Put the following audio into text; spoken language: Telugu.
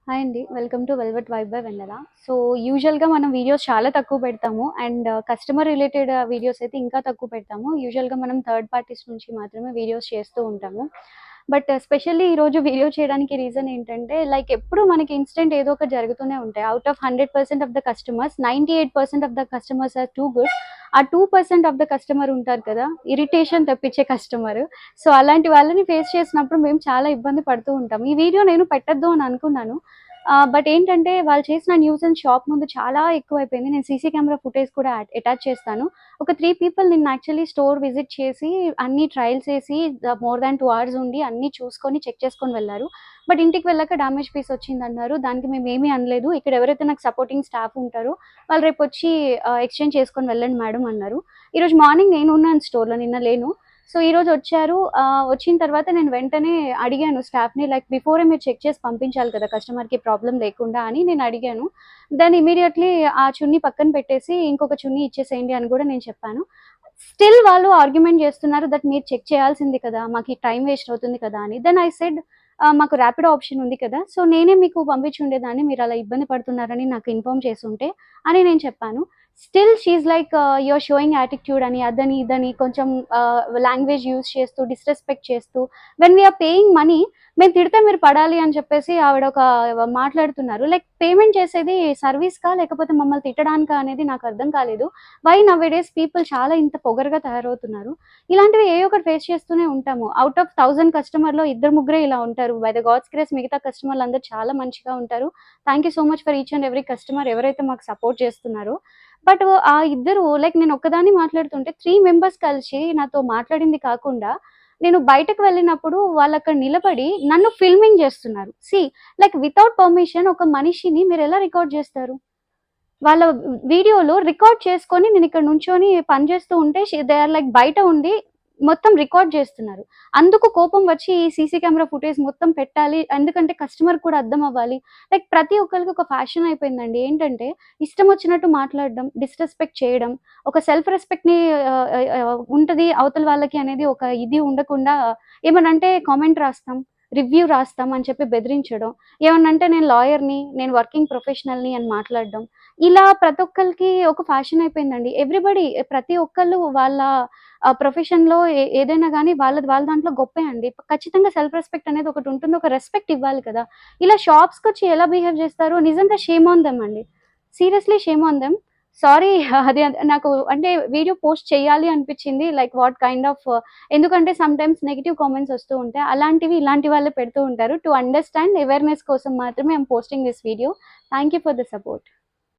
హాయ్ అండి. Welcome to velvet vibe by Vennela. So, యూజువల్‌గా మనం వీడియోస్ చాలా తక్కువ పెడతాము. అండ్ కస్టమర్ రిలేటెడ్ వీడియోస్ అయితే ఇంకా తక్కువ పెడతాము. యూజువల్‌గా మనం థర్డ్ పార్టీస్ నుంచి మాత్రమే వీడియోస్ చేస్తూ ఉంటాము. బట్ స్పెషల్లీ ఈరోజు వీడియో చేయడానికి రీజన్ ఏంటంటే, లైక్ ఎప్పుడు మనకి ఇన్సిడెంట్ ఏదో ఒకటి జరుగుతూనే ఉంటాయి. Out of 100% of the customers, 98% of the customers are too good. ఆ 2% ఆఫ్ ద కస్టమర్ ఉంటారు కదా! ఇరిటేషన్ తెప్పించే కస్టమర్. సో, అలాంటి వాళ్ళని ఫేస్ చేసినప్పుడు మేము చాలా ఇబ్బంది పడుతూ ఉంటాం. ఈ వీడియో నేను పెట్టొద్దు అని అనుకున్నాను. బట్ ఏంటంటే వాళ్ళు చేసిన న్యూసెన్స్ షాప్ ముందు చాలా ఎక్కువైపోయింది. నేను సీసీ కెమెరా ఫుటేజ్ కూడా అటాచ్ చేస్తాను. ఒక 3 పీపుల్ నిన్న యాక్చువల్లీ స్టోర్ విజిట్ చేసి అన్ని ట్రయల్స్ ఏసి మోర్ దాన్ 2 అవర్స్ ఉండి అన్నీ చూసుకొని చెక్ చేసుకొని వెళ్లారు. బట్ ఇంటికి వెళ్ళాక డ్యామేజ్ పీస్ వచ్చిందన్నారు. దానికి మేమేమీ అనలేదు. ఇక్కడ ఎవరైతే నాకు సపోర్టింగ్ స్టాఫ్ ఉంటారో వాళ్ళు రేపొచ్చి ఎక్స్‌చేంజ్ చేసుకొని వెళ్ళండి మేడం అన్నారు. ఈరోజు మార్నింగ్ నేనున్నాను స్టోర్‌లో, నిన్న లేను. సో, ఈరోజొచ్చారు. వచ్చిన తర్వాత నేను వెంటనే అడిగాను స్టాఫ్‌ని, లైక్ బిఫోరే మీరు చెక్ చేసి పంపించాలి కదా! కస్టమర్‌కి ప్రాబ్లమ్ లేకుండా అని నేను అడిగాను. దెన్ ఇమ్మీడియేట్‌లీ ఆ చున్నీ పక్కన పెట్టేసి ఇంకొక చున్నీ ఇచ్చేసేయండి అని గూడా నేను చెప్పాను. స్టిల్ వాళ్ళు ఆర్గ్యుమెంట్ చేస్తున్నారు దట్ మీరు చెక్ చేయాల్సింది కదా! మాకు ఈ టైమ్ వేస్ట్ అవుతుంది కదా అని. దెన్ ఐ సెడ్ మాకు ర్యాపిడో ఆప్షన్ ఉంది కదా! సో, నేనే మీకు పంపించుండేదాన్ని, మీరు అలా ఇబ్బంది పడుతున్నారని నాకు ఇన్ఫార్మ్ చేసుంటే అని నేను చెప్పాను. Still she is like you are showing attitude అని, అదని, ఇదని కొంచెం లాంగ్వేజ్ యూజ్ చేస్తూ, డిస్‌రెస్పెక్ట్ చేస్తూ, when we are paying money మేము తిడితే మీరు పడాలి అని చెప్పేసి ఆవిడ ఒక మాట్లాడుతున్నారు. లైక్ పేమెంట్ చేసేది సర్వీస్‌కా లేకపోతే మమ్మల్ని తిట్టడానికా అనేది నాకు అర్థం కాలేదు. వై నౌ-ఎ-డేస్ పీపుల్ చాలా ఇంత పొగరుగా తయారవుతున్నారు. ఇలాంటివి ఏయో ఒకటి ఫేస్ చేస్తూనే ఉంటాము. ఔట్ ఆఫ్ 1000 కస్టమర్‌లో ఇద్దరు ముగ్గురే ఇలా ఉంటారు. బై ద గాడ్స్ గ్రేస్ మిగతా కస్టమర్‌లందరూ చాలా మంచిగా ఉంటారు. Thank you so much for each and every customer ఎవరైతే మాకు సపోర్ట్ చేస్తున్నారో. బట్ ఆ ఇద్దరు, లైక్ నేను ఒక్కదాన్ని మాట్లాడుతుంటే 3 మెంబర్స్ కలిసి నాతో మాట్లాడింది కాకుండా, నేను బయటకు వెళ్ళినప్పుడు వాళ్ళక్కడ నిలబడి నన్ను ఫిల్మింగ్ చేస్తున్నారు. లైక్ వితౌట్ పర్మిషన్ ఒక మనిషిని మీరెలా రికార్డ్ చేస్తారు? వాళ్ళ వీడియోలో రికార్డ్ చేసుకొని నేనిక్కడ నుంచొని పని చేస్తూ ఉంటే దే ఆర్ లైక్ బయట ఉండి మొత్తం రికార్డ్ చేస్తున్నారు. అందుకు కోపం వచ్చి ఈ సీసీ కెమెరా ఫుటేజ్ మొత్తం పెట్టాలి. ఎందుకంటే కస్టమర్‌కి కూడా అర్థం అవ్వాలి. లైక్ ప్రతి ఒక్కళ్ళకి ఒక ఫ్యాషన్ అయిపోయిందండి. ఏంటంటే ఇష్టం వచ్చినట్టు మాట్లాడడం, డిస్‌రెస్పెక్ట్ చేయడం, ఒక సెల్ఫ్ రెస్పెక్ట్‌ని ఉంటది అవతల వాళ్ళకి అనేది ఒక ఇది ఉండకుండా ఏమనంటే కామెంట్ రాస్తాం, రివ్యూ రాస్తాం అని చెప్పి బెదిరించడం. ఏమన్నంటే నేను లాయర్‌ని, నేను వర్కింగ్ ప్రొఫెషనల్‌ని అని మాట్లాడడం. ఇలా ప్రతి ఒక్కళ్ళకి ఒక ఫ్యాషన్ అయిపోయిందండి. ఎవ్రీబడీ ప్రతి ఒక్కళ్ళు వాళ్ళ ప్రొఫెషన్‌లో ఏదైనా గాని వాళ్ళది వాళ్ళ దాంట్లో గొప్పే అండి. ఖచ్చితంగా సెల్ఫ్ రెస్పెక్ట్ అనేది ఒకటుంటుంది. ఒక రెస్పెక్ట్ ఇవ్వాలి కదా! ఇలా షాప్స్‌కొచ్చి ఎలా బిహేవ్ చేస్తారో నిజంగా షేమ్ ఆన్ దెమ్ అండి. Seriously shame on them. Sorry అది నాకు అంటే వీడియో పోస్ట్ చేయాలి అనిపిచ్చింది. లైక్ వాట్ కైండ్ ఆఫ్ ఎందుకంటే సమ్‌టైమ్స్ నెగెటివ్ కామెంట్స్ వస్తూ ఉంటాయి. అలాంటివి ఇలాంటి వాళ్ళే పెడుతూ ఉంటారు. టు అండర్‌స్టాండ్ అవేర్‌నెస్ కోసం మాత్రమే I am posting this video. Thank you for the support.